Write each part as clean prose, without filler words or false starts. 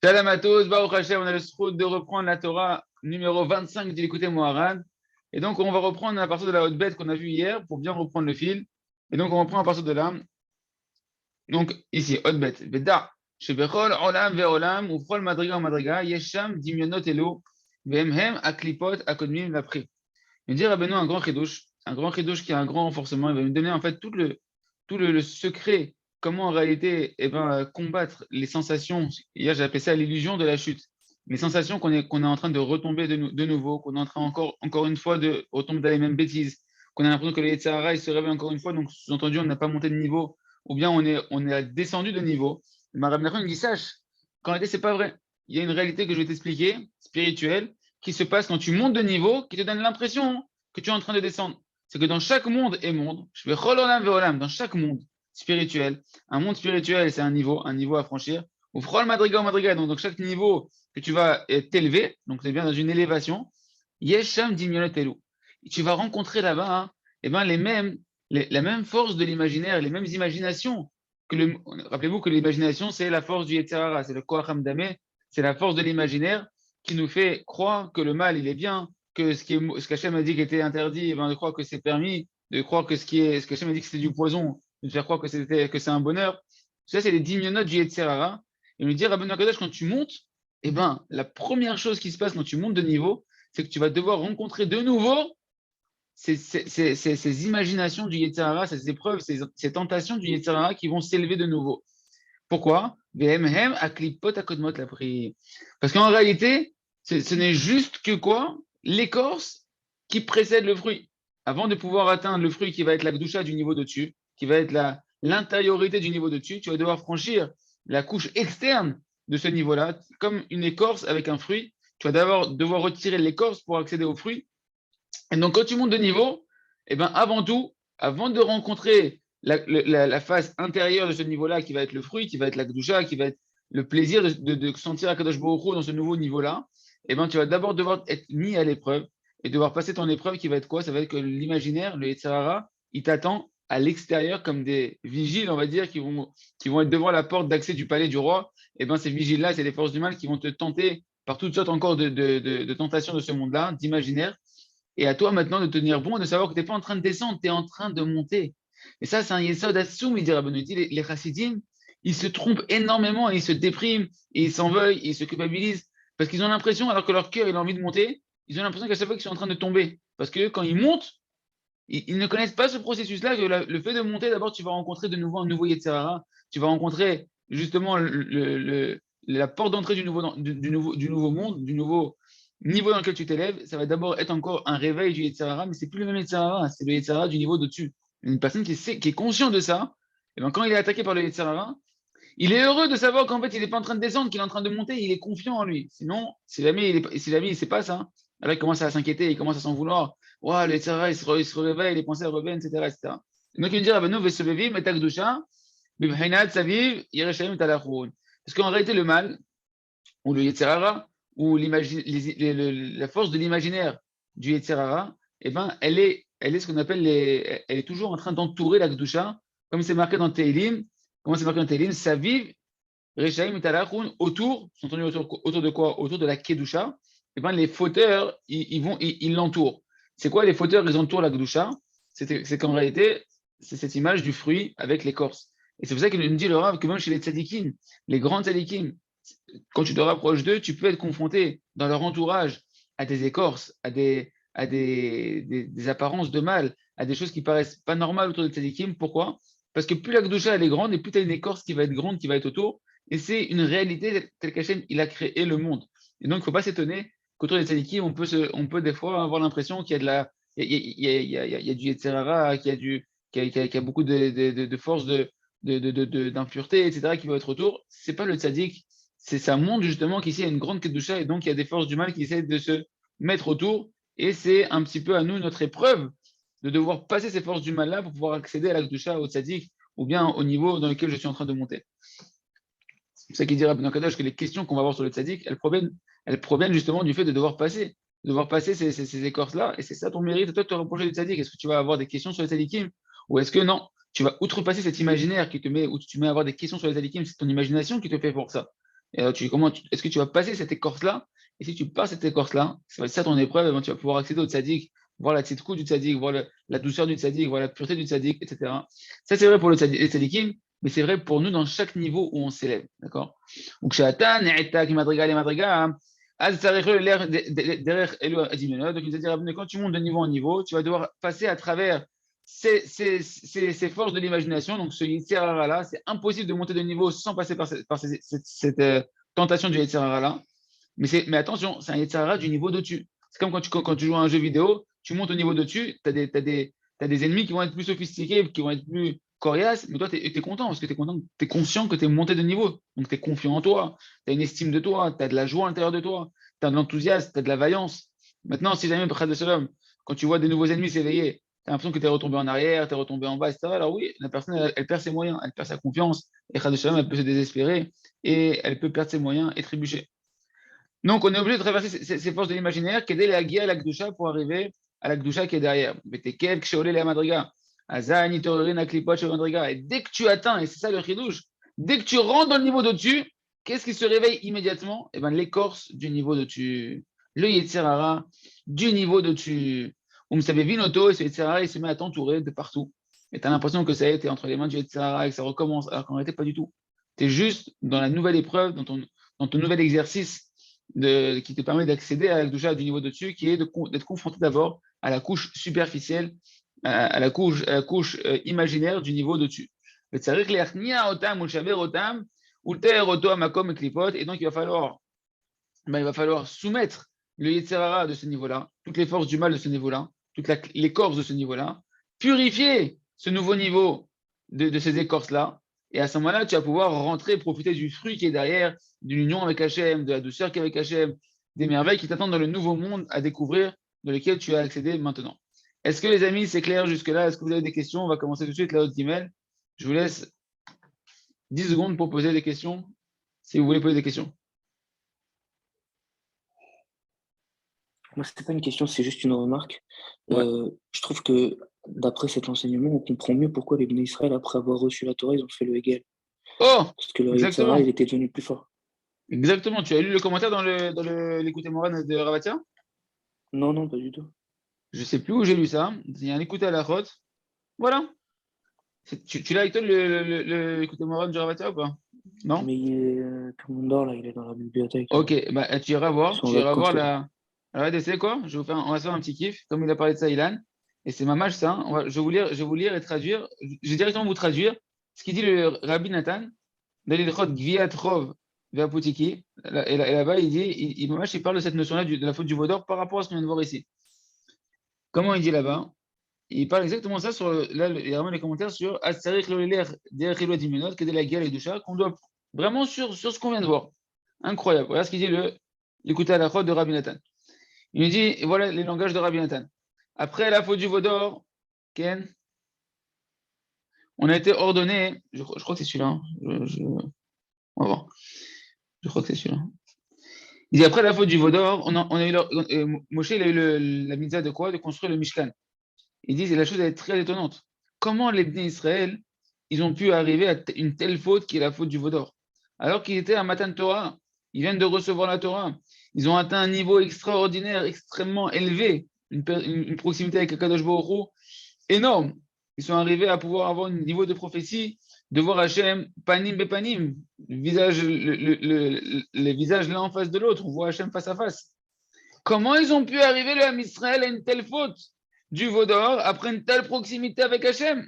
Shalom à tous, Baruch Hashem, on a le sroud de reprendre la Torah numéro 25 d'Écouter Moharan. Et donc, on va reprendre à partir de la haute bête qu'on a vue hier pour bien reprendre le fil. Et donc, on reprend à partir de là. Donc, ici, haute bête. Veda, Shebechol, Olam, Veolam, Ufrol, Madriga, Madriga, Yesham, Dimyonot, Elo, Vemhem, Aklipot, Akodmim, Lapri. Il dit Rabbeinu un grand chidouche qui a un grand renforcement. Il va nous donner en fait tout le secret, comment en réalité combattre les sensations. Hier, j'ai appelé ça l'illusion de la chute. Les sensations qu'on est en train de retomber de nouveau, qu'on est en train encore une fois de retomber dans les mêmes bêtises, qu'on a l'impression que les Yetzirah se réveillent encore une fois, donc sous-entendu, on n'a pas monté de niveau, ou bien on est descendu de niveau. Mais Rabbi Nachman dit sache qu'en réalité, c'est pas vrai. Il y a une réalité que je vais t'expliquer, spirituelle, qui se passe quand tu montes de niveau, qui te donne l'impression que tu es en train de descendre. C'est que dans chaque monde et monde, je vais Chololam Veolam, dans chaque monde spirituel, un monde spirituel, c'est un niveau à franchir. Ou Frol Madriga ou Madriga, donc dans chaque niveau que tu vas t'élever, donc c'est bien dans une élévation, Yesham Dimyonotelu. Tu vas rencontrer là-bas la même force de l'imaginaire, les mêmes imaginations. Rappelez-vous que l'imagination, c'est la force du Yetzirah, c'est le Koach Hamdameh, c'est la force de l'imaginaire qui nous fait croire que le mal, il est bien, que ce qu'Hachem a dit qui était interdit, de croire que c'est permis, de croire que ce qu'Hachem a dit que c'était du poison, de faire croire que c'est un bonheur. Ça, c'est les 10 notes du Yetzirah. Et me dire, Rabbeinu Akadosh, quand tu montes, la première chose qui se passe quand tu montes de niveau, c'est que tu vas devoir rencontrer de nouveau ces imaginations du Yetzirah, ces épreuves, ces tentations du Yetzirah qui vont s'élever de nouveau. Pourquoi? Parce qu'en réalité, ce n'est juste que quoi? L'écorce qui précède le fruit. Avant de pouvoir atteindre le fruit qui va être la gdoucha du niveau de-dessus, qui va être l'intériorité du niveau de-dessus, tu vas devoir franchir la couche externe de ce niveau-là, comme une écorce avec un fruit. Tu vas d'abord devoir retirer l'écorce pour accéder au fruit. Et donc, quand tu montes de niveau, avant tout, avant de rencontrer la face intérieure de ce niveau-là, qui va être le fruit, qui va être la gdoucha, qui va être le plaisir de sentir Akadosh Baruch Hu dans ce nouveau niveau-là, tu vas d'abord devoir être mis à l'épreuve et devoir passer ton épreuve qui va être quoi? Ça va être que l'imaginaire, le Yetzirah, il t'attend à l'extérieur comme des vigiles, on va dire, qui vont être devant la porte d'accès du palais du roi. Ces vigiles-là, c'est les forces du mal qui vont te tenter par toutes sortes encore de tentations de ce monde-là, d'imaginaire. Et à toi maintenant de tenir bon, de savoir que tu n'es pas en train de descendre, tu es en train de monter. Et ça, c'est un Yesod Assoum, il dit Rabbeinu. Les Chassidim, ils se trompent énormément, et ils se dépriment, et ils s'en veulent, et ils se culpabilisent, parce qu'ils ont l'impression, alors que leur cœur il a envie de monter, ils ont l'impression qu'à chaque fois qu'ils sont en train de tomber. Parce que quand ils montent, ils ne connaissent pas ce processus-là, que le fait de monter, d'abord, tu vas rencontrer de nouveau un nouveau Yetzirah, tu vas rencontrer justement la porte d'entrée du nouveau monde, du nouveau niveau dans lequel tu t'élèves. Ça va d'abord être encore un réveil du Yetzirah, mais c'est plus le même Yetzirah, c'est le Yetzirah du niveau d'au-dessus. Une personne qui est conscient de ça, quand il est attaqué par le Yetzirah, il est heureux de savoir qu'en fait, il n'est pas en train de descendre, qu'il est en train de monter, il est confiant en lui. Sinon, si jamais il ne sait pas ça, alors il commence à s'inquiéter, il commence à s'en vouloir. Ouais, le Yetzirah, il se réveille, les pensées reviennent, etc., etc. Et donc, il me dit, Rabbeinu, Vesevevim, et Takdusha, Bibhainat, Saviv, Yerushalayim, Talachoun. Parce qu'en réalité, le mal, ou le Yetzirah, ou la force de l'imaginaire du Yetzirah, elle est ce qu'on appelle elle est toujours en train d'entourer la Gdusha, comme c'est marqué dans Teilim. Comment c'est marqué dans Teilim? Saviv, Rechaim, Talachoun, autour de quoi? Autour de la Kedusha. Les fauteurs, ils l'entourent. C'est quoi les fauteurs? Ils entourent la Gdusha. C'est qu'en réalité, c'est cette image du fruit avec l'écorce. Et c'est pour ça qu'il nous dit le Rav que même chez les tzadikim, les grands tzadikim, quand tu te rapproches d'eux, tu peux être confronté dans leur entourage à des écorces, à des apparences de mal, à des choses qui paraissent pas normales autour des tzadikim. Pourquoi? Parce que plus la Gdusha elle est grande, et plus tu as une écorce qui va être grande, qui va être autour, et c'est une réalité telle qu'Hachem il a créé le monde. Et donc, il ne faut pas s'étonner qu'autour des tzadikim, on peut des fois avoir l'impression qu'il y a de la, il y a du Yetzirah, qu'il y a beaucoup de forces d'impureté, etc., qui vont être autour. C'est pas le tzadik, ça montre justement qu'ici il y a une grande kedusha et donc il y a des forces du mal qui essaient de se mettre autour. Et c'est un petit peu à nous notre épreuve de devoir passer ces forces du mal-là pour pouvoir accéder à la kedusha, au tzadik, ou bien au niveau dans lequel je suis en train de monter. C'est ça qui dit Rabbi Kadosh que les questions qu'on va avoir sur le tzaddik, elles proviennent justement du fait de devoir passer ces écorces-là, et c'est ça ton mérite, toi, de te reprocher du tzaddik. Est-ce que tu vas avoir des questions sur le tzaddikim, ou est-ce que non, tu vas outrepasser cet imaginaire qui te met, où tu mets à avoir des questions sur les tzaddikim, c'est ton imagination qui te fait pour ça. Et alors, est-ce que tu vas passer cette écorce-là? Et si tu passes cette écorce-là, ça va être ça ton épreuve, et ben, tu vas pouvoir accéder au tzaddik, voir la tzidkou du tzaddik, voir la douceur du tzaddik, voir la pureté du tzaddik, etc. Ça, c'est vrai pour les tzaddikim, mais c'est vrai pour nous dans chaque niveau où on s'élève. D'accord? Donc, Shatan, Ne'etak, Madriga, les Madriga, Az Tzarech Lo, l'air derrière Elo Adimeno. Donc, il va dire, quand tu montes de niveau en niveau, tu vas devoir passer à travers ces forces de l'imagination. Donc, ce Yetzer Hara-là, c'est impossible de monter de niveau sans passer par cette tentation du Yetzer Hara-là. Mais attention, c'est un Yetzer Hara du niveau d'au-dessus. C'est comme quand tu joues à un jeu vidéo, tu montes au niveau d'au-dessus, tu as des ennemis qui vont être plus sophistiqués, qui vont être plus coriaces, mais toi, tu es content parce que tu es content, tu es conscient que tu es monté de niveau. Donc, tu es confiant en toi, tu as une estime de toi, tu as de la joie à l'intérieur de toi, tu as de l'enthousiasme, tu as de la vaillance. Maintenant, si jamais, B'chad Shalom, quand tu vois des nouveaux ennemis s'éveiller, tu as l'impression que tu es retombé en arrière, tu es retombé en bas, etc. Alors oui, la personne, elle perd ses moyens, elle perd sa confiance, et B'chad Shalom, elle peut se désespérer, et elle peut perdre ses moyens et trébucher. Donc, on est obligé de traverser ces forces de l'imaginaire, qu'aider la guia à la Gdusha pour arriver à la Gdusha qui est derrière. Et dès que tu atteins, et c'est ça le chidouche, dès que tu rentres dans le niveau d'au-dessus, qu'est-ce qui se réveille immédiatement? Eh bien, l'écorce du niveau d'au-dessus, le Yetzer Hara du niveau d'au-dessus. Vinoto, et ce Yetzer Hara, il se met à t'entourer de partout. Et tu as l'impression que ça a été entre les mains du Yetzer Hara et que ça recommence, alors qu'en réalité, pas du tout. Tu es juste dans la nouvelle épreuve, dans ton nouvel exercice qui te permet d'accéder à la Gdusha du niveau de-dessus, qui est d'être confronté d'abord à la couche superficielle, à la couche imaginaire du niveau de-dessus. Et donc, il va falloir soumettre le Yetzer Hara de ce niveau-là, toutes les forces du mal de ce niveau-là, toutes les écorces de ce niveau-là, purifier ce nouveau niveau de ces écorces-là, et à ce moment-là, tu vas pouvoir rentrer, profiter du fruit qui est derrière, de l'union avec Hachem, de la douceur qui est avec Hachem, des merveilles qui t'attendent dans le nouveau monde à découvrir, dans lequel tu as accédé maintenant. Est-ce que les amis, c'est clair jusque-là? Est-ce que vous avez des questions? On va commencer tout de suite la haute email. Je vous laisse 10 secondes pour poser des questions, si vous voulez poser des questions. Moi, c'est pas une question, c'est juste une remarque. Ouais. Je trouve que d'après cet enseignement, on comprend mieux pourquoi les Bnei Israël, après avoir reçu la Torah, ils ont fait le Hegel. Oh, Parce que le Yetzer exactement. Hara, il était devenu plus fort. Exactement. Tu as lu le commentaire dans l'écoute Moran de Ravatia? Non, non, pas du tout. Je sais plus où j'ai lu ça. Il y a un écoute à la rote. Voilà. Tu l'as avec toi l'écoute Moran de Ravatia ou pas? Non? Mais tout le monde dort, là, il est dans la bibliothèque. Ok, bah, tu iras Ils voir. sont en Tu iras voir vacances, là. la. Alors, tu sais quoi? On va se faire un petit kiff. Comme il a parlé de ça, Ilan. Et c'est mamash ça. Je vais vous lire et traduire. Je vais directement vous traduire ce qu'il dit le Rabbi Nathan dans l'Ilchot Gviat Rov Ve'apotiki. Et là-bas, il dit, mamash, il parle de cette notion-là de la faute du vaudor par rapport à ce qu'on vient de voir ici. Comment il dit là-bas? Il parle exactement ça sur. Là, il y a vraiment les commentaires sur Astarich Loleler Derechilo Diminot, qui est de la guerre et du chat, qu'on doit vraiment sur ce qu'on vient de voir. Incroyable. Voilà ce qu'il dit l'écouter à la chôte de Rabbi Nathan. Il nous dit, et voilà les langages de Rabbi Nathan. Après la faute du vaudor, Ken, on a été ordonné, je crois que c'est celui-là, on va voir. Je crois que c'est celui-là. Il dit, après la faute du vaudor, on a eu Moshe, il a eu la mitzvah de quoi? De construire le Mishkan. Il dit, la chose elle est très étonnante. Comment les Bnei Israël, ils ont pu arriver à une telle faute qui est la faute du vaudor? Alors qu'ils étaient à Matan Torah, ils viennent de recevoir la Torah, ils ont atteint un niveau extraordinaire, extrêmement élevé, une proximité avec Akadosh Baruch Hu énorme. Ils sont arrivés à pouvoir avoir un niveau de prophétie, de voir Hachem panim bepanim, les visages l'un en face de l'autre, on voit Hachem face à face. Comment ils ont pu arriver, le Ham Israël, à une telle faute du vaudor après une telle proximité avec Hachem?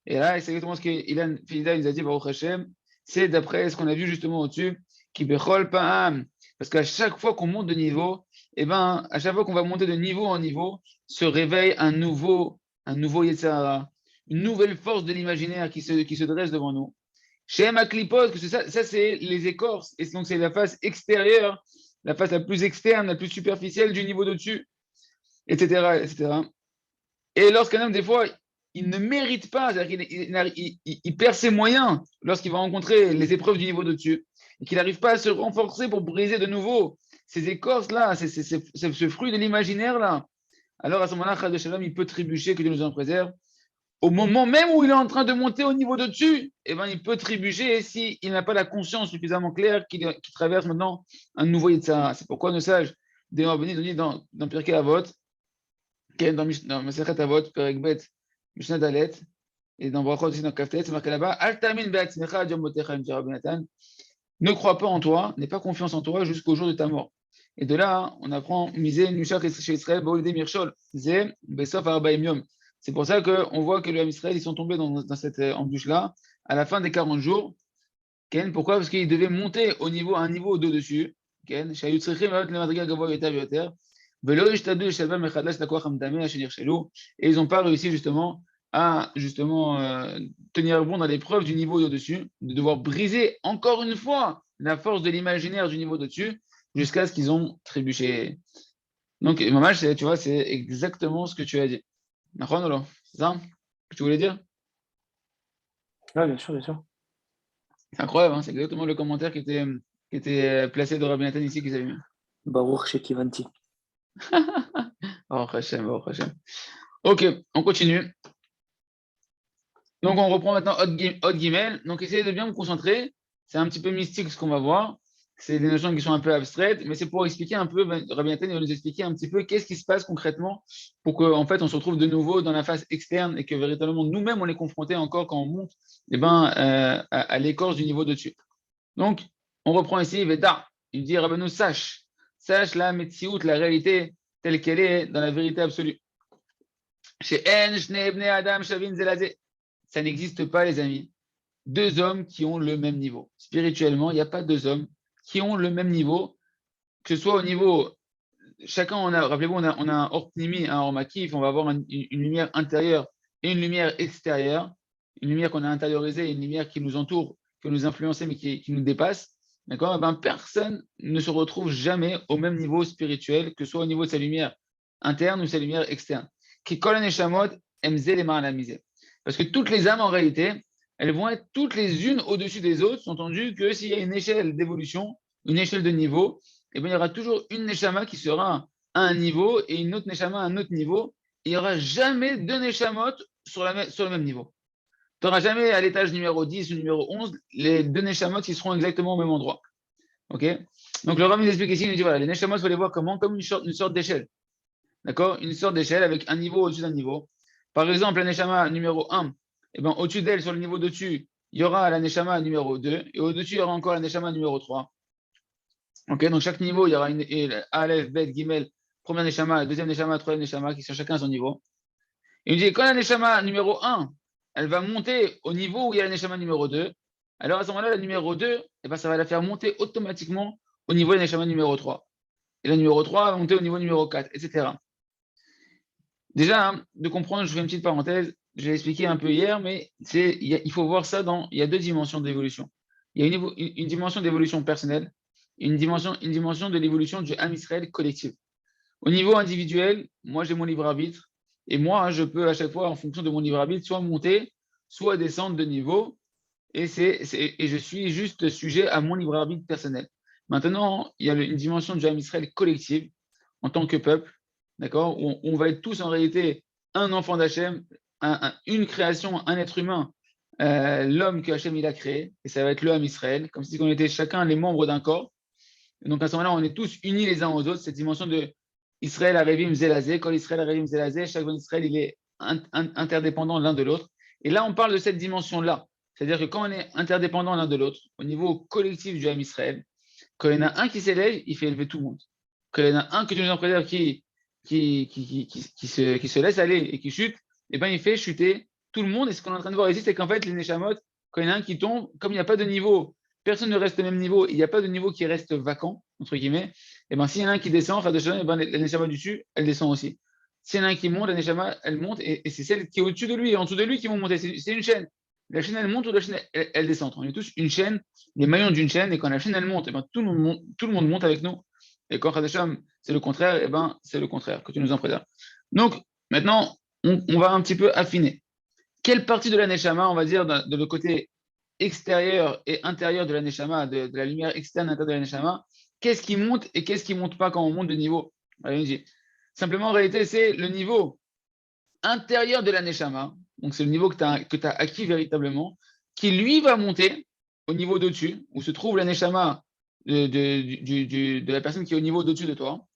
Et là, c'est exactement ce qu'Ilan Fida nous a dit, Baruch Hachem, c'est d'après ce qu'on a vu justement au-dessus, qui bechol pa'am. Parce qu'à chaque fois qu'on monte de niveau, eh ben, à chaque fois qu'on va monter de niveau en niveau, se réveille un nouveau Yetzer Hara, une nouvelle force de l'imaginaire qui se dresse devant nous. Chez Maklipot, que ça c'est les écorces, et donc c'est la face extérieure, la face la plus externe, la plus superficielle du niveau d'au-dessus, etc., etc. Et lorsqu'un homme, des fois, il ne mérite pas, c'est-à-dire il perd ses moyens lorsqu'il va rencontrer les épreuves du niveau d'au-dessus, et qu'il n'arrive pas à se renforcer pour briser de nouveau ces écorces-là, ce fruit de l'imaginaire-là, alors à ce moment-là, il peut trébucher, que Dieu nous en préserve. au moment même où il est en train de monter au niveau de dessus, eh ben, il peut trébucher s'il n'a pas la conscience suffisamment claire qu'il traverse maintenant un nouveau Yitzhara. C'est pourquoi nos sages, des Rabbis, nous disent dans Pirkei Avot, dans Masechet Avot, Perek Bet, Mishnah Dalet, et dans Brachot aussi dans Kaftet, c'est marqué là-bas, Al tamin be'atzmecha ad yom motecha, me dit Rabbi Nathan, ne crois pas en toi, n'aie pas confiance en toi jusqu'au jour de ta mort. Et de là, on apprend miser Nushach chez Israël, Baolide Mirchol, Zé, Besof Arbaim Yom. C'est pour ça qu'on voit que le Ham Israël, ils sont tombés dans cette embûche-là, à la fin des 40 jours. Ken, pourquoi? Parce qu'ils devaient monter à un niveau de-dessus. Ken, et ils n'ont pas réussi justement à tenir bon dans l'épreuve du niveau au-dessus, de devoir briser encore une fois la force de l'imaginaire du niveau au-dessus, jusqu'à ce qu'ils ont trébuché. Donc, Mamash, tu vois, c'est exactement ce que tu as dit. C'est ça que tu voulais dire? Oui, bien sûr, bien sûr. C'est incroyable, hein, c'est exactement le commentaire qui était placé de Rabbi Nathan ici qu'ils avaient mis. Baruch Shekivanti. Oh, Hachem, oh, Hachem. Ok, on continue. Donc, on reprend maintenant Hot Gimel. Donc, essayez de bien vous concentrer. C'est un petit peu mystique ce qu'on va voir. C'est des notions qui sont un peu abstraites, mais c'est pour expliquer un peu, Rabbi Nathan va nous expliquer un petit peu qu'est-ce qui se passe concrètement pour qu'en fait, on se retrouve de nouveau dans la phase externe et que véritablement, nous-mêmes, on est confrontés encore quand on monte à l'écorce du niveau de dessus. Donc, on reprend ici, Veda. Il dit, Rabbeinu, sache la Metsiout, la réalité telle qu'elle est dans la vérité absolue. Chez En, Shnei Bnei Adam, Shavin Zelazé. Ça n'existe pas, les amis. Deux hommes qui ont le même niveau. Spirituellement, il n'y a pas deux hommes qui ont le même niveau, que ce soit au niveau. Chacun, rappelez-vous, on a un orpnimi, un ormakif, on va avoir une lumière intérieure et une lumière extérieure. Une lumière qu'on a intériorisée et une lumière qui nous entoure, qui nous influence, mais qui nous dépasse. D'accord? Ben, personne ne se retrouve jamais au même niveau spirituel, que ce soit au niveau de sa lumière interne ou sa lumière externe. Qui colle les chamots, MZ les mains à la misère. Parce que toutes les âmes, en réalité, elles vont être toutes les unes au-dessus des autres, entendu que s'il y a une échelle d'évolution, une échelle de niveau, eh bien, il y aura toujours une neshama qui sera à un niveau et une autre neshama à un autre niveau. Il n'y aura jamais deux neshamot sur le même niveau. Tu n'auras jamais à l'étage numéro 10 ou numéro 11 les deux neshamot qui seront exactement au même endroit. Ok? Donc le Rambam nous explique ici, il nous dit voilà, les neshamot, il faut les voir comment? Comme une sorte d'échelle. D'accord? Une sorte d'échelle avec un niveau au-dessus d'un niveau. Par exemple, la neshama numéro 1, eh ben, au-dessus d'elle, sur le niveau dessus, il y aura la neshama numéro 2, et au-dessus, il y aura encore la neshama numéro 3. Ok? Donc chaque niveau, il y aura une Aleph, Bet, Gimel, première neshama, deuxième neshama, troisième neshama, qui sont chacun à son niveau. Il nous dit, quand la neshama numéro 1, elle va monter au niveau où il y a la neshama numéro 2, alors à ce moment-là, la numéro 2, eh ben, ça va la faire monter automatiquement au niveau de la neshama numéro 3. Et la numéro 3 va monter au niveau numéro 4, etc. Déjà, hein, de comprendre, je fais une petite parenthèse, j'ai expliqué un peu hier, mais il faut voir ça il y a deux dimensions d'évolution. Il y a une dimension d'évolution personnelle et une dimension de l'évolution du Ham Israël collectif. Au niveau individuel, moi j'ai mon libre arbitre, et moi hein, je peux à chaque fois, en fonction de mon libre arbitre, soit monter, soit descendre de niveau, et je suis juste sujet à mon libre arbitre personnel. Maintenant, il y a une dimension du Ham Israël collective, en tant que peuple, d'accord, où on va être tous en réalité un enfant d'Hachem, une création, un être humain, l'homme que Hachem il a créé, et ça va être le Ham Israël, comme si on était chacun les membres d'un corps. Et donc à ce moment-là, on est tous unis les uns aux autres, cette dimension de Israël Arevim Zelazé, quand Israël Arevim Zelazé, chaque Israël il est interdépendant l'un de l'autre. Et là, on parle de cette dimension-là. C'est-à-dire que quand on est interdépendant l'un de l'autre, au niveau collectif du Ham Israël, quand il y en a un qui s'élève, il fait élever tout le monde. Quand il y en a un que tu nous en préserves qui se laisse aller et qui chute, eh ben, il fait chuter tout le monde. Et ce qu'on est en train de voir ici, c'est qu'en fait, les Neshamot, quand il y en a un qui tombe, comme il n'y a pas de niveau, personne ne reste au même niveau, il n'y a pas de niveau qui reste vacant, entre guillemets, et ben s'il y en a un qui descend, eh ben, la Neshama du dessus, elle descend aussi. S'il y en a un qui monte, la Neshama, elle monte, et c'est celle qui est au-dessus de lui et en dessous de lui qui vont monter. C'est une chaîne. La chaîne, elle monte ou la chaîne, elle descend. On est tous une chaîne, les maillons d'une chaîne, et quand la chaîne, elle monte, et ben, tout le monde monte avec nous. Et quand Khadasham, c'est le contraire, et ben, c'est le contraire, que tu nous en préserves. Donc, maintenant, on va un petit peu affiner. Quelle partie de la Neshama, on va dire, de le côté extérieur et intérieur de la Neshama, de la lumière externe et intérieure de la Neshama, qu'est-ce qui monte et qu'est-ce qui ne monte pas quand on monte de niveau? Simplement, en réalité, c'est le niveau intérieur de la Neshama, donc c'est le niveau que tu as acquis véritablement, qui lui va monter au niveau d'au-dessus, où se trouve la neshama de la personne qui est au niveau d'au-dessus de toi.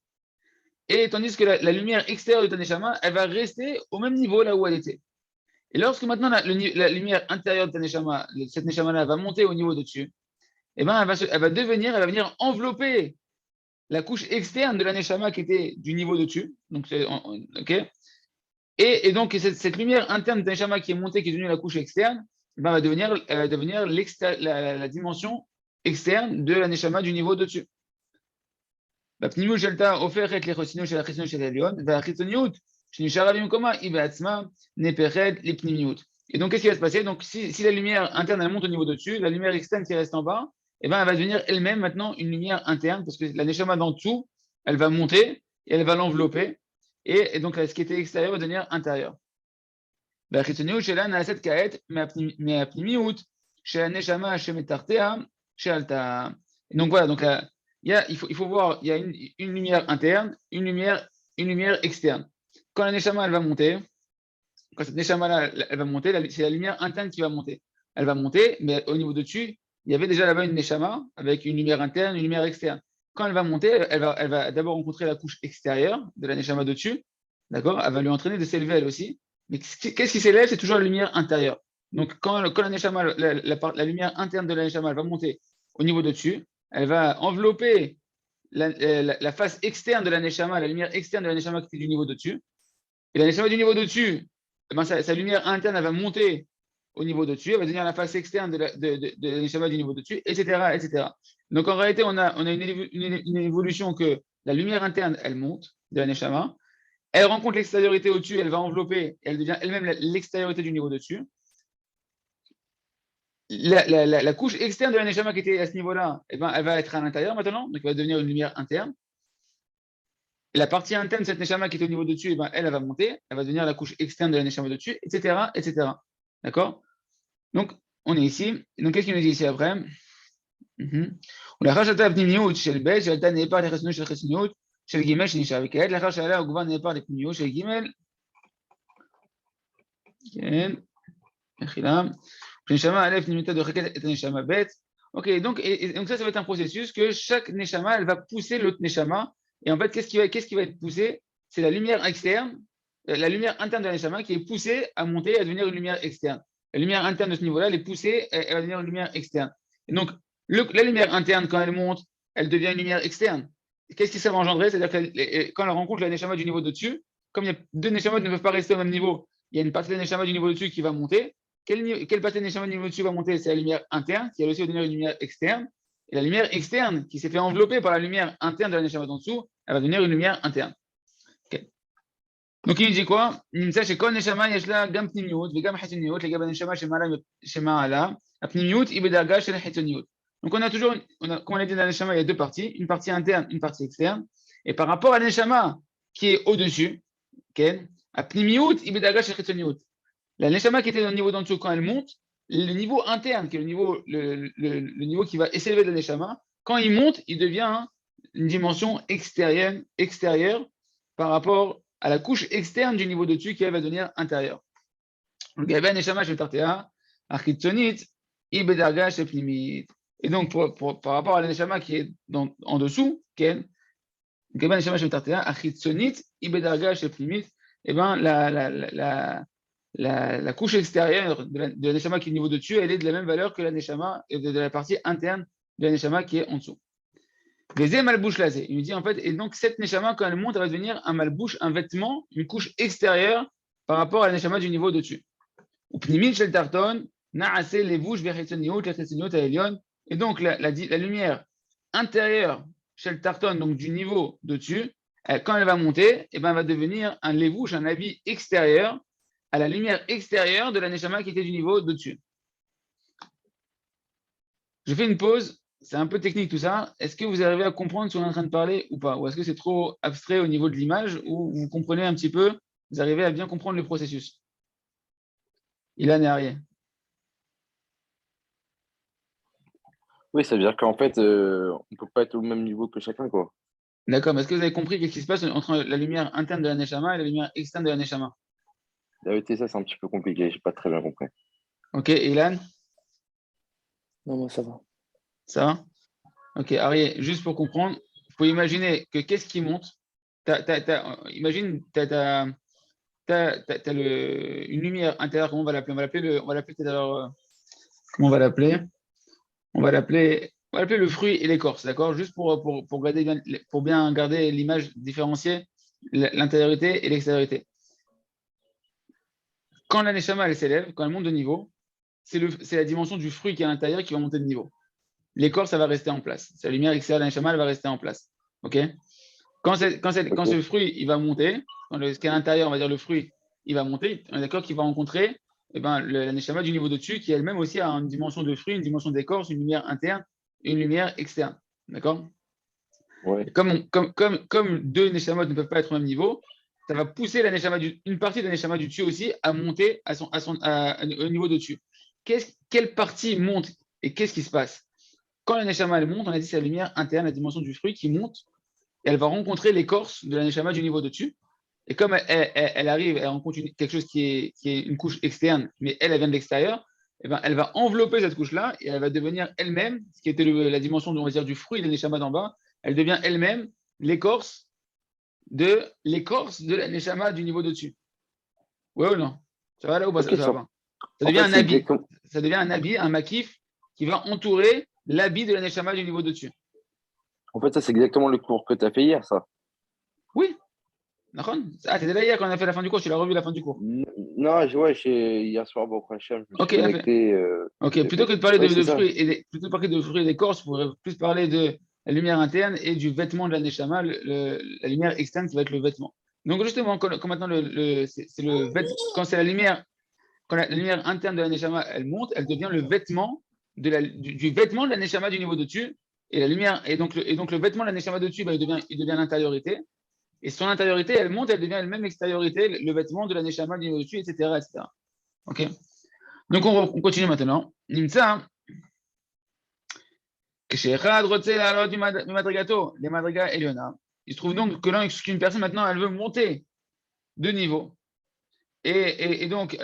Et tandis que la lumière extérieure de ta neshama, elle va rester au même niveau là où elle était. Et lorsque maintenant la lumière intérieure de ta neshama, cette neshama-là va monter au niveau d'au-dessus, eh ben, elle va venir envelopper la couche externe de la neshama qui était du niveau dessus. Donc, ok. Et donc, cette lumière interne de la neshama qui est montée, qui est devenue la couche externe, ben, elle va devenir la dimension externe de la neshama du niveau dessus. בפנימיות שלתה הופכת לחיצוניות של החיצוניות של העליון, והחיצוניות שנשארה במקומה היא בעצמה נהפכת לפנימיות. Et donc, qu'est-ce qui va se passer? Donc, si la lumière interne elle monte au niveau de-dessus, la lumière externe qui reste en bas, eh ben, elle va devenir elle-même maintenant une lumière interne, parce que la neshama d'en dessous, elle va monter et elle va l'envelopper. Et donc, ce qui était extérieur va devenir intérieur. והחיצוניות שלה נעשית כעת מהפנימיות של הנשמה שמתחתיה שעלתה. Donc voilà, donc il faut voir, il y a une lumière interne, une lumière externe. Quand la neshama elle va monter, quand cette neshama-là, elle va monter, c'est la lumière interne qui va monter. Elle va monter, mais au niveau de dessus, il y avait déjà là-bas une neshama avec une lumière interne, une lumière externe. Quand elle va monter, elle va d'abord rencontrer la couche extérieure de la neshama de dessus, d'accord? Elle va lui entraîner de s'élever elle aussi. Mais qu'est-ce qui s'élève? C'est toujours la lumière intérieure. Donc quand la neshama, la lumière interne de la neshama, elle va monter au niveau de dessus, elle va envelopper la face externe de la neshama, la lumière externe de la neshama qui est du niveau de dessus. Et la neshama du niveau de-dessus, eh ben, sa lumière interne, elle va monter au niveau de-dessus, elle va devenir la face externe de la neshama du niveau de-dessus, etc., etc. Donc en réalité, on a une évolution que la lumière interne, elle monte de la neshama, elle rencontre l'extériorité au-dessus, elle va envelopper, elle devient elle-même l'extériorité du niveau de-dessus. La couche externe de la neshama qui était à ce niveau-là, eh ben, elle va être à l'intérieur maintenant, donc elle va devenir une lumière interne. Et la partie interne de cette neshama qui est au niveau de dessus, eh ben, elle va monter, elle va devenir la couche externe de la neshama de dessus, etc., etc. D'accord? Donc, on est ici. Donc, qu'est-ce qu'il nous dit ici après? ולאחר שעלתה הפנימיות של ב' שעלתה נהפך לחיצוניות של חיצוניות של ג' שנשאר, וכעת לאחר שעלה הוא כבר נהפך לפנימיות של ג', כן, מחילה, כשנשמה א' פנימיותה דוחקת את הנשמה ב'. Ok, donc ça va être un processus que chaque neshama, elle va pousser l'autre neshama. Et en fait, qu'est-ce qui va être poussé? C'est la lumière externe, la lumière interne de la neshama qui est poussée à monter, à devenir une lumière externe. La lumière interne de ce niveau-là, elle est poussée, elle va devenir une lumière externe. Et donc, la lumière interne, quand elle monte, elle devient une lumière externe. Qu'est-ce qui ça va engendrer? C'est-à-dire que quand elle rencontre la neshama du niveau de-dessus, comme il y a deux neshamas qui ne peuvent pas rester au même niveau, il y a une partie de la neshama du niveau de-dessus qui va monter. Quelle partie de neshama du niveau de-dessus va monter? C'est la lumière interne, qui va aussi devenir une lumière externe. Et la lumière externe, qui s'est fait envelopper par la lumière interne de la neshama d'en dessous, elle va devenir une lumière interne. Okay. Donc il nous dit quoi? נמצא שכל נשמה יש לה גם פנימיות וגם חיצוניות לגבי הנשמה שמעלה, הפנימיות היא בדרגה של החיצוניות. Donc on a toujours, comme on a dit dans la neshama, il y a deux parties, une partie interne, une partie externe. Et par rapport à la neshama qui est au-dessus, okay, הפנימיות היא בדרגה של חיצוניות. La neshama qui était au niveau d'en dessous, quand elle monte, le niveau interne, qui est le niveau qui va s'élever de la neshama, quand il monte, il devient une dimension extérieure par rapport à la couche externe du niveau de dessus qui elle va devenir intérieure. Donc, il y avait un neshama chez Tartea, achitzonit, ibedarga chez pnimit. Et donc, par rapport à la neshama qui est en dessous, il y avait un neshama chez Tartea, achitzonit, ibedarga chez pnimit. Et bien, la couche extérieure de la neshama qui est au niveau de dessus, elle est de la même valeur que la neshama et de la partie interne de la neshama qui est en dessous. Les malbouche là, il nous dit en fait, et donc cette neshama, quand elle monte, elle va devenir un malbouche, un vêtement, une couche extérieure par rapport à la neshama du niveau dessus. Ou pnimit shel tarton, naase levush vechitzoniot, lechitzoniot aelion. Et donc la lumière intérieure shel tarton, donc du niveau dessus, quand elle va monter, et ben, elle va devenir un levush, un habit extérieur à la lumière extérieure de la neshama qui était du niveau de-dessus. Je fais une pause, c'est un peu technique tout ça. Est-ce que vous arrivez à comprendre ce qu'on est en train de parler ou pas? Ou est-ce que c'est trop abstrait au niveau de l'image ou vous comprenez un petit peu, vous arrivez à bien comprendre le processus? Ilan et Arié. Oui, ça veut dire qu'en fait, on ne peut pas être au même niveau que chacun, quoi. D'accord, mais est-ce que vous avez compris qu'est-ce qui se passe entre la lumière interne de la neshama et la lumière externe de la neshama? La vérité, ça, c'est un petit peu compliqué. J'ai pas très bien compris. Ok, Ilan, Non, moi, ça va. ça va? Ok, Arié, juste pour comprendre, il faut imaginer que qu'est-ce qui monte? Imagine, une lumière intérieure, comment on va l'appeler? On va l'appeler tout à l'heure, comment on va l'appeler? On va l'appeler le fruit et l'écorce, d'accord? Juste pour bien garder l'image différenciée, l'intériorité et l'extériorité. Quand la neshama elle s'élève, quand elle monte de niveau, c'est la dimension du fruit qui est à l'intérieur qui va monter de niveau. L'écorce, ça va rester en place. C'est la lumière extérieure de la neshama, elle va rester en place. Ok? Quand ce fruit il va monter, ce qui est à l'intérieur, on va dire le fruit, il va monter, on est d'accord qu'il va rencontrer la neshama du niveau de-dessus, qui elle-même aussi a une dimension de fruit, une dimension d'écorce, une lumière interne et une lumière externe. D'accord? Ouais. Comme deux neshamot ne peuvent pas être au même niveau, ça va pousser une partie de la neshama du dessus aussi à monter au niveau de dessus. Quelle partie monte et qu'est-ce qui se passe? Quand la neshama elle monte, on a dit c'est la lumière interne, la dimension du fruit qui monte, et elle va rencontrer l'écorce de la neshama du niveau de-dessus. Et comme elle arrive, elle rencontre quelque chose qui est une couche externe, mais elle vient de l'extérieur, et ben, elle va envelopper cette couche-là et elle va devenir elle-même, ce qui était la dimension on va dire, du fruit de la neshama d'en bas, elle devient elle-même l'écorce de la neshama du niveau de-dessus. Ouais ou non? Ça va là ou pas? Ok, Ça va pas? Ça en devient fait, un c'est habit. exactement. Ça devient un habit, un makif, qui va entourer l'habit de la neshama du niveau de-dessus. En fait, ça, c'est exactement le cours que tu as fait hier, ça. Oui. Ah, t'étais là hier quand on a fait la fin du cours, tu l'as revu la fin du cours. Non, hier soir, bon, je me suis Ok, il a fait. connecté. Ok, J'ai plutôt fait. que de parler Oui, de c'est ça. fruits plutôt que de parler de fruits et d'écorce, on pourrait plus parler de la lumière interne et du vêtement de la neshama, la lumière externe qui va être le vêtement. Donc justement, quand maintenant quand c'est la lumière, quand la lumière interne de la neshama elle monte, elle devient le vêtement du vêtement de la neshama du niveau dessus. Et la lumière et donc le vêtement de la neshama dessus, il devient l'intériorité. Et son intériorité, elle monte, elle devient elle-même l'extériorité, le vêtement de la neshama du niveau dessus, etc., etc. Ok. Donc on continue maintenant. Nimtza, כשאחד רוצה לעלות ממדרגתו למדרגה עליונה, il se trouve donc qu'une personne maintenant, elle veut monter de niveau et donc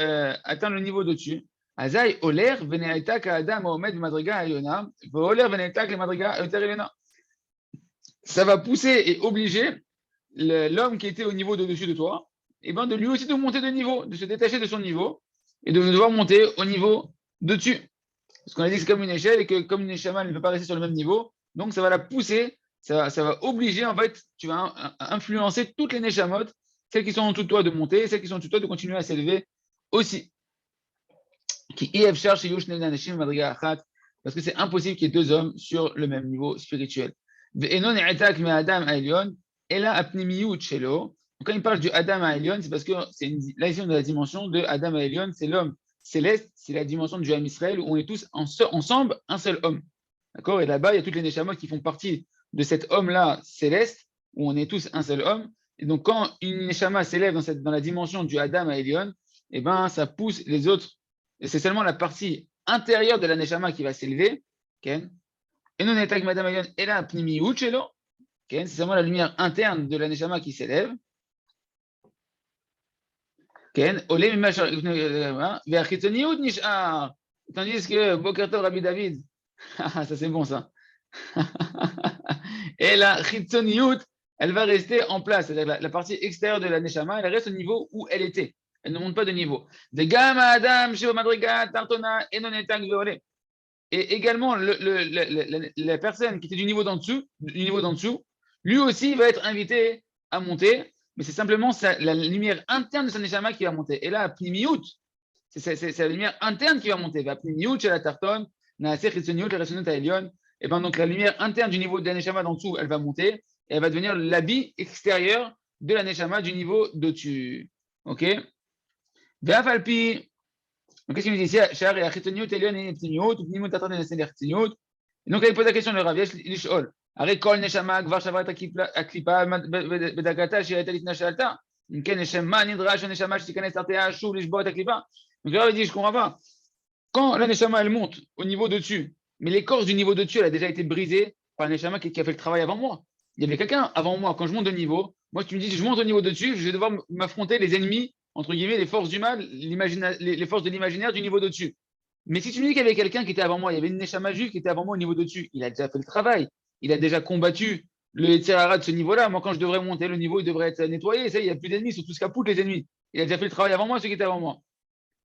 atteindre le niveau dessus. אזי הולך ונעתק האדם העומד במדרגה העליונה, והולך ונעתק למדרגה יותר עליונה. Ça va pousser et obliger l'homme qui était au niveau de dessus de toi, et ben de lui aussi de monter de niveau, de se détacher de son niveau et de devoir monter au niveau de dessus. Parce qu'on a dit que c'est comme une échelle et que comme une neshama ne peut pas rester sur le même niveau, donc ça va la pousser, ça va obliger, en fait, tu vas influencer toutes les neshamot, celles qui sont en dessous de toi de monter, celles qui sont en dessous de toi de continuer à s'élever aussi. Parce que c'est impossible qu'il y ait deux hommes sur le même niveau spirituel. Donc quand il parle du Adam à Elion, c'est parce que là ici on a la dimension de Adam à Elion, c'est l'homme céleste, c'est la dimension du Ham Israël où on est tous ensemble un seul homme. D'accord? Et là-bas, il y a toutes les Neshamot qui font partie de cet homme-là céleste où on est tous un seul homme. Et donc quand une Neshama s'élève dans la dimension du Adam à Elion, eh ben, ça pousse les autres. Et c'est seulement la partie intérieure de la Neshama qui va s'élever. Okay? Et nous, Netak Madame Elion, et là, Pnimi Uchelo. Okay? C'est seulement la lumière interne de la Neshama qui s'élève. Tandis que Bokertov Rabbi David, ça c'est bon ça. Et la Chitzoniyut, elle va rester en place, c'est-à-dire la partie extérieure de la Neshama, elle reste au niveau où elle était. Elle ne monte pas de niveau. Et également, la personne qui était du niveau d'en dessous, lui aussi va être invité à monter, mais c'est simplement la lumière interne de sa neshama qui va monter. Et là, Pnimiut, c'est la lumière interne qui va monter. Pnimiut, chez la Tarton, Naaseh Chitzoniut, la Reshonot Elion. Et bien donc la lumière interne du niveau de la neshama d'en dessous, elle va monter, et elle va devenir l'habit extérieur de la neshama du niveau d'au-dessus. Ok? Ve'afalpi. Donc, qu'est-ce qu'il nous dit ici? Donc, il pose la question de Rav Yesh Lishol. Arrête kol neshama gvar shavrat aklipa bedagata shireta litna shalta. אם כן, נשמה נדרש הנשמה שתיכנס תרתיה שוב לשבור את הקליפה. Donc, là, il dit, je ne comprends pas. Quand la neshama, elle monte au niveau de dessus, mais l'écorce du niveau de dessus, elle a déjà été brisée par la neshama qui a fait le travail avant moi. Il y avait quelqu'un avant moi, quand je monte de niveau, moi, tu me dis, je monte au niveau de dessus, je vais devoir m'affronter les ennemis entre guillemets, les forces du mal, les forces de l'imaginaire du niveau d'au-dessus. Mais si tu me dis qu'il y avait quelqu'un qui était avant moi, il y avait une Neshama juive qui était avant moi au niveau d'au-dessus, il a déjà fait le travail, il a déjà combattu le Yetzirara de ce niveau-là. Moi, quand je devrais monter le niveau, il devrait être nettoyé. Ça, il n'y a plus d'ennemis, c'est tout ce capoute les ennemis. Il a déjà fait le travail avant moi, ceux qui étaient avant moi.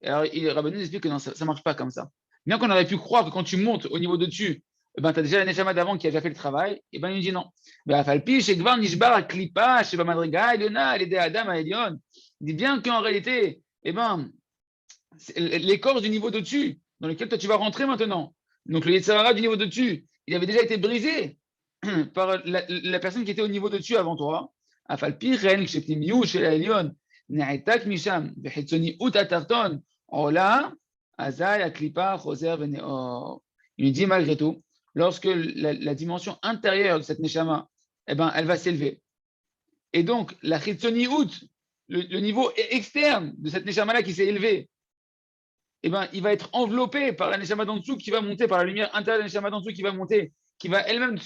Alors, Rabbeinu explique que non, ça ne marche pas comme ça. Bien qu'on aurait pu croire que quand tu montes au niveau de dessus, tu as déjà la Neshama d'avant qui a déjà fait le travail, et ben il dit non. Il dit bien qu'en réalité, l'écorce du niveau de dessus, dans lequel toi tu vas rentrer maintenant, donc le Yetzirara du niveau de dessus, il avait déjà été brisé par la personne qui était au niveau de dessus avant toi. Il dit malgré tout, lorsque la dimension intérieure de cette Neshama, elle va s'élever. Et donc, la Chitzoniut, le niveau externe de cette Neshama-là qui s'est élevé, il va être enveloppé par la Neshama d'en dessous qui va monter, par la lumière intérieure de la Neshama d'en dessous qui va monter, qui va elle-même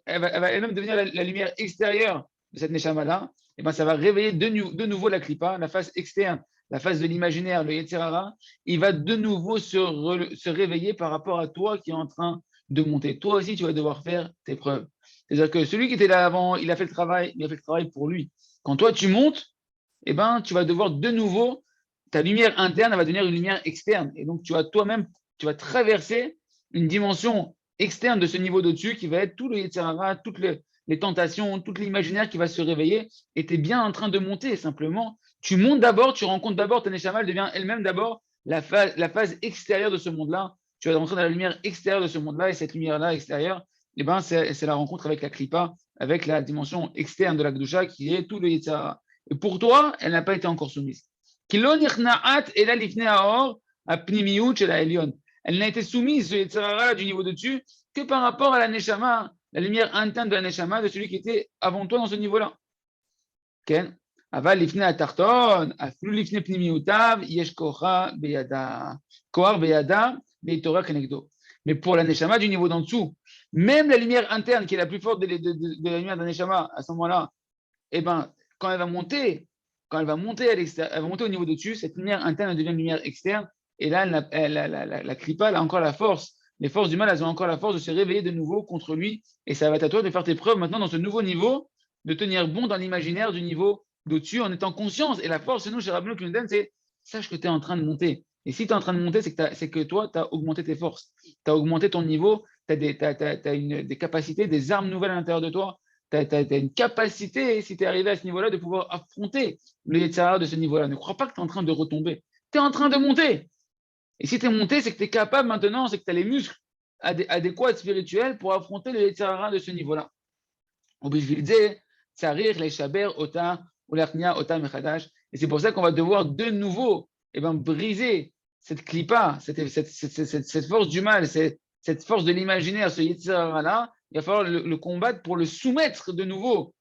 elle va elle-même devenir la lumière extérieure de cette Neshama-là. Ça va réveiller de nouveau la Klippa, la face externe, la face de l'imaginaire, le Yetzirara. Il va de nouveau se réveiller par rapport à toi qui est en train de monter. Toi aussi, tu vas devoir faire tes preuves. C'est-à-dire que celui qui était là avant, il a fait le travail pour lui. Quand toi, tu montes, tu vas devoir de nouveau, ta lumière interne, elle va devenir une lumière externe. Et donc, tu vas toi-même, tu vas traverser une dimension externe de ce niveau d'au-dessus qui va être tout le Yetzirara, toutes les tentations, tout l'imaginaire qui va se réveiller. Et tu es bien en train de monter, simplement. Tu montes d'abord, tu rencontres d'abord ta Neshama, elle devient elle-même d'abord la phase extérieure de ce monde-là. Tu vas rentrer dans la lumière extérieure de ce monde-là, et cette lumière-là extérieure, c'est la rencontre avec la Klippa, avec la dimension externe de la Gdusha qui est tout le Yetzirara. Et pour toi, elle n'a pas été encore soumise. Elle n'a été soumise, ce Yetzirara du niveau de dessus, que par rapport à la Neshama, la lumière interne de la Neshama, de celui qui était avant toi dans ce niveau-là. Ken? אבל לפני התחתון, אפילו לפני פנימיותיו, יש כוחה בידה. כוח בידה, להתעורר כנגדו. Mais pour la Neshama du niveau d'en dessous, même la lumière interne qui est la plus forte de la lumière de la Neshama, à ce moment-là, quand elle va monter à l'extérieur, elle va monter au niveau de dessus, cette lumière interne devient une lumière externe, et là, la Klippa, elle a encore la force. Les forces du mal, elles ont encore la force de se réveiller de nouveau contre lui, et ça va être à toi de faire tes preuves maintenant dans ce nouveau niveau, de tenir bon dans l'imaginaire du niveau d'au-dessus en étant conscience. Et la force, nous, chez Rabbeinu qui nous donne, c'est sache que tu es en train de monter. Et si tu es en train de monter, c'est que toi, tu as augmenté tes forces, tu as augmenté ton niveau, tu as des capacités, des armes nouvelles à l'intérieur de toi. Tu as une capacité, si tu es arrivé à ce niveau-là, de pouvoir affronter le Yetzirara de ce niveau-là. Ne crois pas que tu es en train de retomber. Tu es en train de monter. Et si tu es monté, c'est que tu es capable maintenant, c'est que tu as les muscles adéquats spirituels pour affronter le Yetzirara de ce niveau-là. Et c'est pour ça qu'on va devoir de nouveau briser cette clipa, cette force du mal, cette force de l'imaginaire, ce Yetzirara-là. Il va falloir le combattre pour le soumettre de nouveau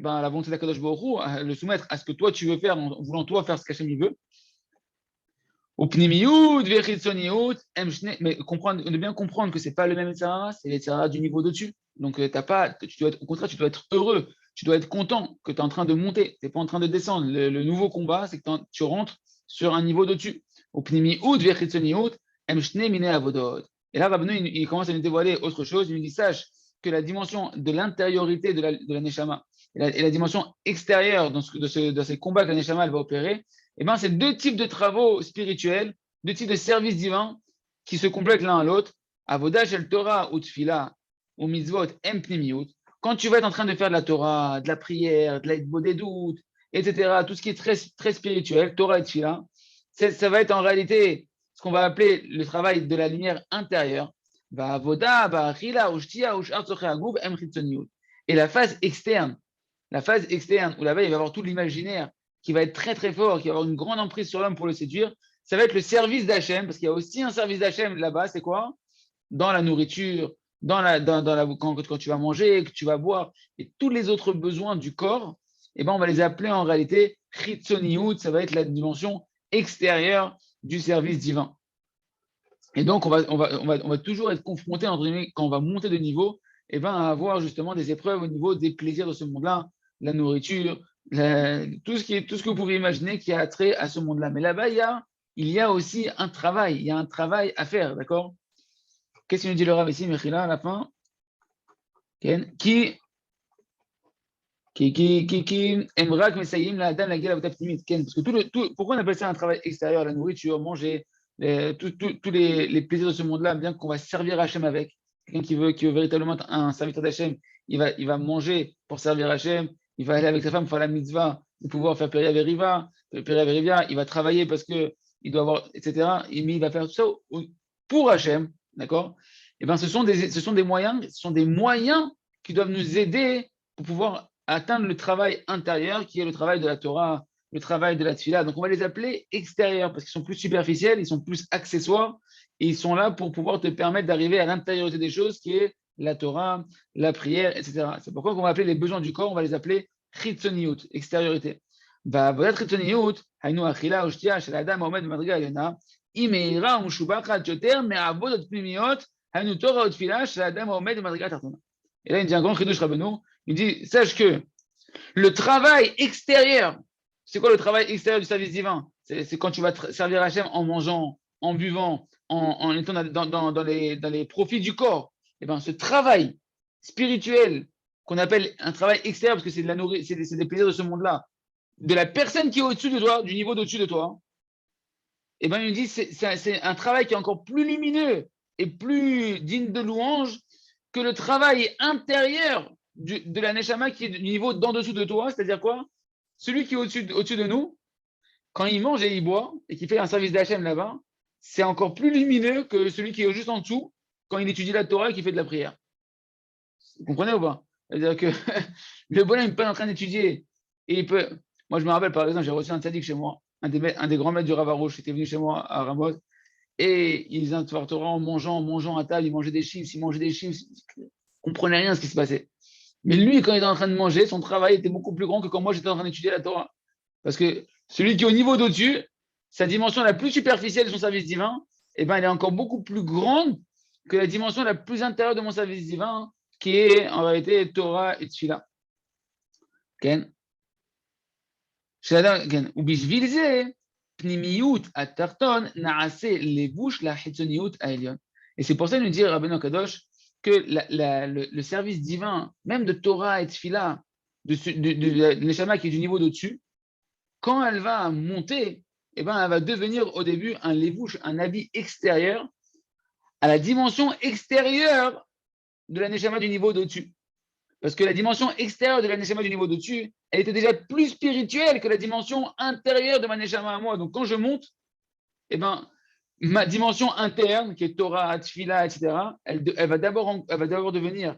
à la volonté d'Akadosh Baruch Hu, le soumettre à ce que toi tu veux faire, en voulant toi faire ce qu'Hachem il veut. Mais de bien comprendre que ce n'est pas le même Yetzirara, c'est le Yetzirara du niveau au-dessus. Donc, au contraire, tu dois être heureux, tu dois être content que tu es en train de monter, tu n'es pas en train de descendre. Le nouveau combat, c'est que tu rentres sur un niveau d'au-dessus. Et là, Rabbeinu, il commence à nous dévoiler autre chose. Il nous dit, sache que la dimension de l'intériorité de la Neshama et la dimension extérieure de ces combats que la Neshama elle va opérer, c'est deux types de travaux spirituels, deux types de services divins qui se complètent l'un à l'autre. Avodah shel Torah ou Tfila ou Mitzvot em pnimiut. Quand tu vas être en train de faire de la Torah, de la prière, de la doutes, etc., tout ce qui est très, très spirituel, Torah et Tfila, ça va être en réalité ce qu'on va appeler le travail de la lumière intérieure. Et la phase externe, où là-bas il va y avoir tout l'imaginaire qui va être très très fort, qui va avoir une grande emprise sur l'homme pour le séduire, ça va être le service d'Hachem, parce qu'il y a aussi un service d'Hachem là-bas, c'est quoi? Dans la nourriture, quand tu vas manger, que tu vas boire, et tous les autres besoins du corps, on va les appeler en réalité chitzoniut, ça va être la dimension extérieure du service divin. Et donc, on va toujours être confronté, entre guillemets, quand on va monter de niveau, à avoir justement des épreuves au niveau des plaisirs de ce monde-là, la nourriture, tout ce que vous pouvez imaginer qui a trait à ce monde-là. Mais là-bas, il y a aussi un travail. Il y a un travail à faire, d'accord? Qu'est-ce qu'il nous dit le Rav ici, Mechila, à la fin? Ken, qui aimera que Messayim la dame la gueule à Ken. Parce que pourquoi on appelle ça un travail extérieur, la nourriture, manger, tous les plaisirs de ce monde-là, bien qu'on va servir Hachem avec. Quelqu'un qui veut véritablement être un serviteur d'Hachem, il va manger pour servir Hachem, il va aller avec sa femme faire la mitzvah, de pouvoir faire Peria Veriva, il va travailler parce que il doit avoir, etc. Mais il va faire tout ça pour Hachem, d'accord? Et bien, ce sont des moyens qui doivent nous aider pour pouvoir atteindre le travail intérieur qui est le travail de la Torah, le travail de la Tfila. Donc, on va les appeler extérieurs parce qu'ils sont plus superficiels, ils sont plus accessoires et ils sont là pour pouvoir te permettre d'arriver à l'intériorité des choses qui est la Torah, la prière, etc. C'est pourquoi on va appeler les besoins du corps, on va les appeler chitzoniut, extériorité. בעבודת חיצוניות, היינו אכילה ושתייה של האדם העומד במדרגה העליונה, היא מהירה ומשובחת יותר מעבודות פנימיות, היינו תורה ותפילה של האדם העומד במדרגה התחתונה. Et là, il dit un grand chidouche Rabbeinu, il dit, sache que le travail extérieur, c'est quoi le travail extérieur du service divin? C'est quand tu vas servir Hachem en mangeant, en buvant, en étant dans les profits du corps. Et bien, ce travail spirituel qu'on appelle un travail extérieur, parce que c'est de la nourriture, c'est des plaisirs de ce monde-là, de la personne qui est au-dessus de toi, du niveau d'au-dessus de toi, et bien, il nous dit, c'est un travail qui est encore plus lumineux et plus digne de louange que le travail intérieur de la Neshama qui est du niveau d'en dessous de toi, c'est-à-dire quoi? Celui qui est au-dessus de nous, quand il mange et il boit, et qui fait un service d'Hachem là-bas, c'est encore plus lumineux que celui qui est juste en dessous, quand il étudie la Torah et qui fait de la prière. Vous comprenez ou pas? C'est-à-dire que le bonhomme n'est pas en train d'étudier, et il peut... Moi, je me rappelle, par exemple, j'ai reçu un tzaddik chez moi, un des grands maîtres du Rav Arush, qui était venu chez moi à Ramoth, et ils faisait un Torah en mangeant à table, il mangeait des chips, on ne comprenait rien à ce qui se passait. Mais lui, quand il était en train de manger, son travail était beaucoup plus grand que quand moi j'étais en train d'étudier la Torah. Parce que celui qui est au niveau d'au-dessus, sa dimension la plus superficielle de son service divin, eh ben, elle est encore beaucoup plus grande que la dimension la plus intérieure de mon service divin, qui est en réalité Torah et Tfila. Ken? ובשביל זה, פנימיות התחתון נעשה לבוש לחיצוניות העליון. Et c'est pour ça, nous dit Rabbeinu Kadosh, que le service divin, même de Torah et Tfila, de l'Neshama qui est du niveau d'au-dessus, quand elle va monter, eh ben, elle va devenir au début un lévouche, un habit extérieur, à la dimension extérieure de la Neshama du niveau d'au-dessus. Parce que la dimension extérieure de la Neshama du niveau d'au-dessus, elle était déjà plus spirituelle que la dimension intérieure de ma Neshama à moi. Donc quand je monte, eh ben, ma dimension interne, qui est Torah, Tfila, etc., elle va d'abord devenir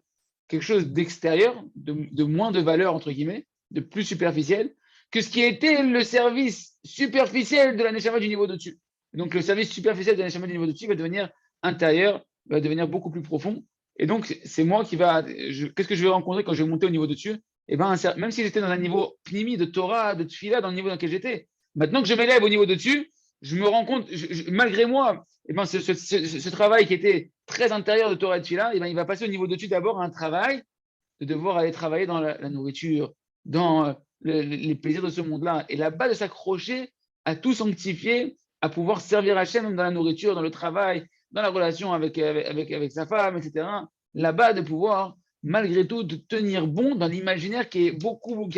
quelque chose d'extérieur, de moins de valeur, entre guillemets, de plus superficiel, que ce qui était le service superficiel de la Neshama du niveau d'au-dessus. Donc le service superficiel de la Neshama du niveau d'au-dessus va devenir intérieur, va devenir beaucoup plus profond. Et donc, c'est moi qui va. Qu'est-ce que je vais rencontrer quand je vais monter au niveau dessus? Eh ben, même si j'étais dans un niveau pnimi de Torah, de Tfila, dans le niveau dans lequel j'étais, maintenant que je m'élève au niveau dessus, je me rends compte, malgré moi, eh ben, ce travail qui était très intérieur de Torah et Tfila, eh ben, il va passer au niveau dessus d'abord à un travail de devoir aller travailler dans la nourriture, dans les plaisirs de ce monde-là. Et là-bas, de s'accrocher à tout sanctifier, à pouvoir servir Hachem dans la nourriture, dans le travail, dans la relation avec sa femme, etc. Là-bas, de pouvoir, malgré tout, de tenir bon dans l'imaginaire qui a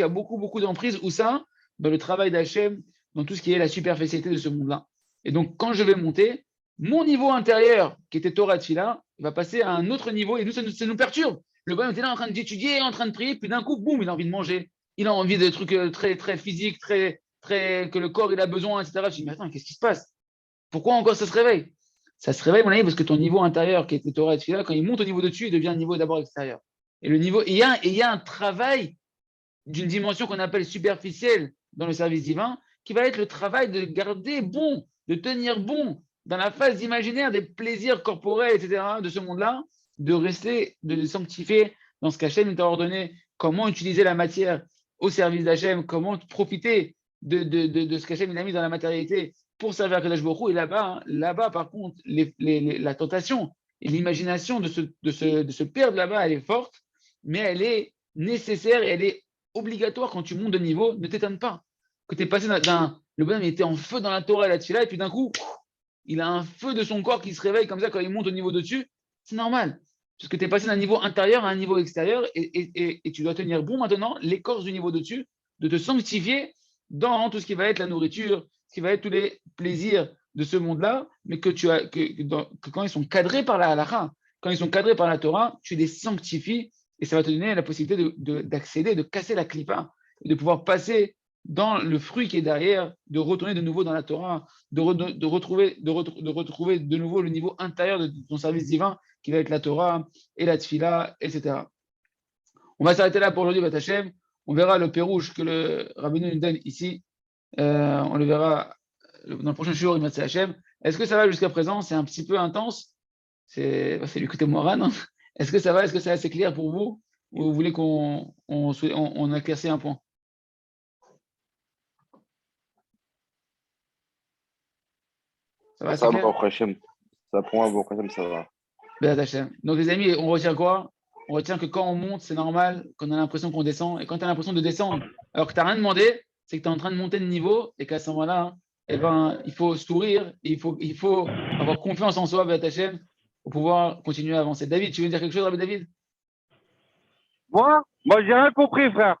beaucoup d'emprise, ou ça, dans le travail d'Hachem, dans tout ce qui est la superficialité de ce monde-là. Et donc, quand je vais monter, mon niveau intérieur, qui était Torah Tfila, va passer à un autre niveau, et nous, ça nous perturbe. Le bonhomme était là en train d'étudier, en train de prier, puis d'un coup, boum, il a envie de manger. Il a envie de trucs très, très physiques, que le corps il a besoin, etc. Je dis, mais attends, qu'est-ce qui se passe? Pourquoi encore ça se réveille? Ça se réveille, mon ami, parce que ton niveau intérieur, qui était Torah et Tfila, quand il monte au niveau dessus, il devient un niveau d'abord extérieur. Et il y a un travail d'une dimension qu'on appelle superficielle dans le service divin, qui va être le travail de garder bon, de tenir bon dans la phase imaginaire des plaisirs corporels, etc., de ce monde-là, de rester, de sanctifier dans ce qu'Hachem t'a ordonné, comment utiliser la matière au service d'Hachem, comment profiter de ce qu'Hachem a mis dans la matérialité pour servir à Kadosh Baruch Hu. Et là-bas, par contre, la tentation et l'imagination de se perdre là-bas, elle est forte, mais elle est nécessaire et elle est obligatoire quand tu montes de niveau, ne t'étonne pas. Que tu es passé le bonhomme était en feu dans la Torah et la Tfila, et puis d'un coup, il a un feu de son corps qui se réveille comme ça quand il monte au niveau dessus. C'est normal. Parce que tu es passé d'un niveau intérieur à un niveau extérieur et tu dois tenir bon maintenant l'écorce du niveau dessus, de te sanctifier dans tout ce qui va être la nourriture, ce qui va être tous les plaisirs de ce monde-là, mais que quand ils sont cadrés par la halakha, quand ils sont cadrés par la Torah, tu les sanctifies et ça va te donner la possibilité d'accéder, de casser la clipa, de pouvoir passer dans le fruit qui est derrière, de retourner de nouveau dans la Torah, de retrouver de nouveau le niveau intérieur de ton service divin qui va être la Torah et la Tfila, etc. On va s'arrêter là pour aujourd'hui, Bat Hashem. On verra le pérouche que le Rabbeinu nous donne ici. On le verra dans le prochain jour, il m'a Hashem. Est-ce que ça va jusqu'à présent? C'est un petit peu intense. C'est du côté Moran. Hein. Est-ce que ça va? Est-ce que c'est assez clair pour vous? Ou vous voulez qu'on éclaircisse un point? Ça va, c'est clair? Ça prend un bon Hachem, ça va. Donc les amis, on retient quoi? On retient que quand on monte, c'est normal, qu'on a l'impression qu'on descend. Et quand tu as l'impression de descendre, alors que tu n'as rien demandé, c'est que tu es en train de monter de niveau et qu'à ce moment-là, hein, eh ben, il faut sourire, il faut avoir confiance en soi, Hachem, pour pouvoir continuer à avancer. David, tu veux dire quelque chose, Rabbi David? Moi, j'ai rien compris, frère.